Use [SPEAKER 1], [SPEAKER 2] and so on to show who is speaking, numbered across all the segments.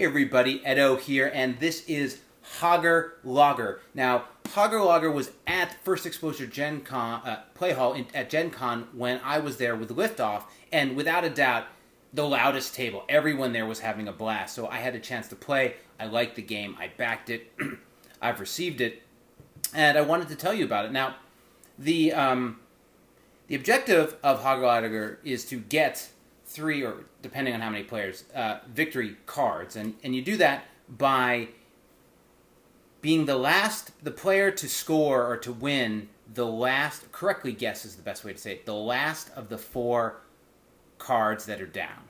[SPEAKER 1] Hey everybody, Edo here, and this is Hogger Logger. Now, Hogger Logger was at First Exposure Gen Con, Play Hall at Gen Con when I was there with Liftoff, and without a doubt, the loudest table. Everyone there was having a blast, so I had a chance to play. I liked the game, I backed it, I've received it, and I wanted to tell you about it. Now, the objective of Hogger Logger is to get 3, or depending on how many players, victory cards. And you do that by being the player to score or to win the last, correctly guess is the best way to say it, the last of the 4 cards that are down.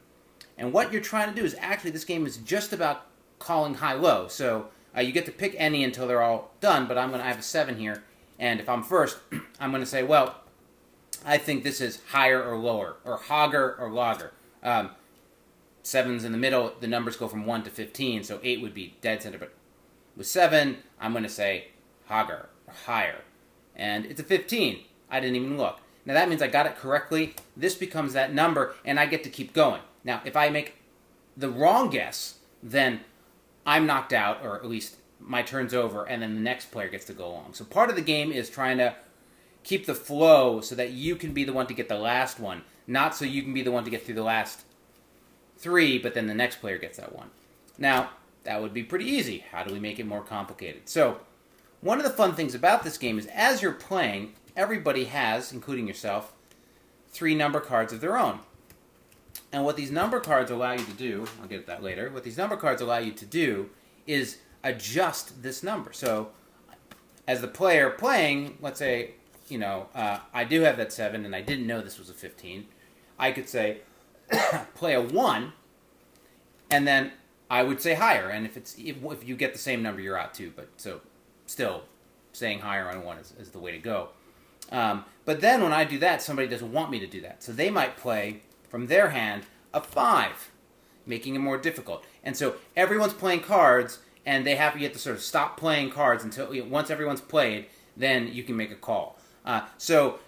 [SPEAKER 1] And what you're trying to do is actually, this game is just about calling high-low. So you get to pick any until they're all done, but I have a 7 here. And if I'm first, I'm going to say, well, I think this is higher or lower, or Hogger or Logger. 7's in the middle, the numbers go from 1 to 15, so 8 would be dead center, but with 7, I'm going to say Hogger, or higher. And it's a 15. I didn't even look. Now that means I got it correctly. This becomes that number, and I get to keep going. Now, if I make the wrong guess, then I'm knocked out, or at least my turn's over, and then the next player gets to go along. So part of the game is trying to keep the flow so that you can be the one to get the last one, not so you can be the one to get through the last 3, but then the next player gets that one. Now, that would be pretty easy. How do we make it more complicated? So, one of the fun things about this game is as you're playing, everybody has, including yourself, 3 number cards of their own. And what these number cards allow you to do, I'll get to that later, what these number cards allow you to do is adjust this number. So, as the player playing, let's say, I do have that 7, and I didn't know this was a 15. I could say, play a 1, and then I would say higher. And if you get the same number, you're out too. But so, still, saying higher on a 1 is the way to go. But then when I do that, somebody doesn't want me to do that. So they might play, from their hand, a 5, making it more difficult. And so everyone's playing cards, and you have to sort of stop playing cards until once everyone's played, then you can make a call. So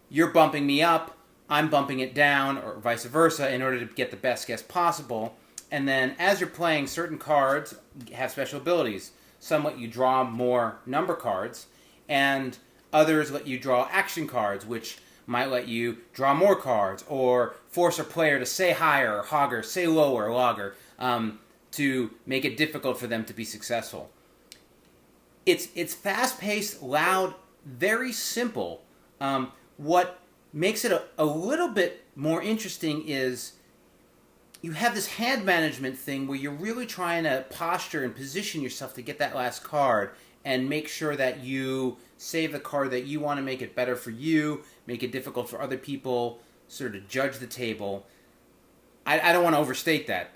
[SPEAKER 1] you're bumping me up, I'm bumping it down, or vice versa, in order to get the best guess possible. And then as you're playing, certain cards have special abilities. Some let you draw more number cards, and others let you draw action cards, which might let you draw more cards, or force a player to say higher, or Hogger, say lower, or Logger, to make it difficult for them to be successful. It's fast-paced, loud, very simple. What makes it a little bit more interesting is you have this hand management thing where you're really trying to posture and position yourself to get that last card and make sure that you save the card that you want to make it better for you, make it difficult for other people, sort of judge the table. I don't want to overstate that.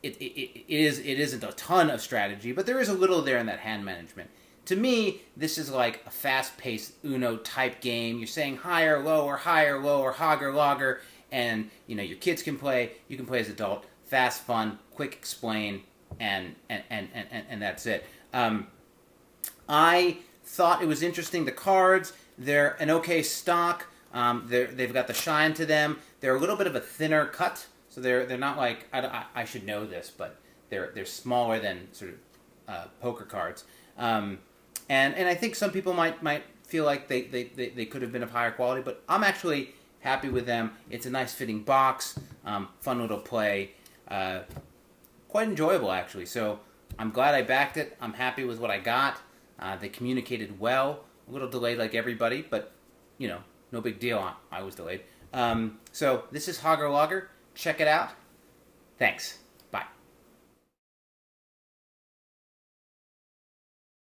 [SPEAKER 1] It isn't a ton of strategy, but there is a little there in that hand management. To me, this is like a fast-paced Uno-type game. You're saying higher, lower, Hogger, Logger, and your kids can play. You can play as an adult. Fast, fun, quick explain, and that's it. I thought it was interesting. The cards, they're an okay stock. They've got the shine to them. They're a little bit of a thinner cut, so they're not like I should know this, but they're smaller than sort of poker cards. And I think some people might feel like they could have been of higher quality, but I'm actually happy with them. It's a nice fitting box, fun little play, quite enjoyable actually. So I'm glad I backed it. I'm happy with what I got. They communicated well, a little delayed like everybody, but no big deal. I was delayed. So this is Hogger Logger. Check it out. Thanks.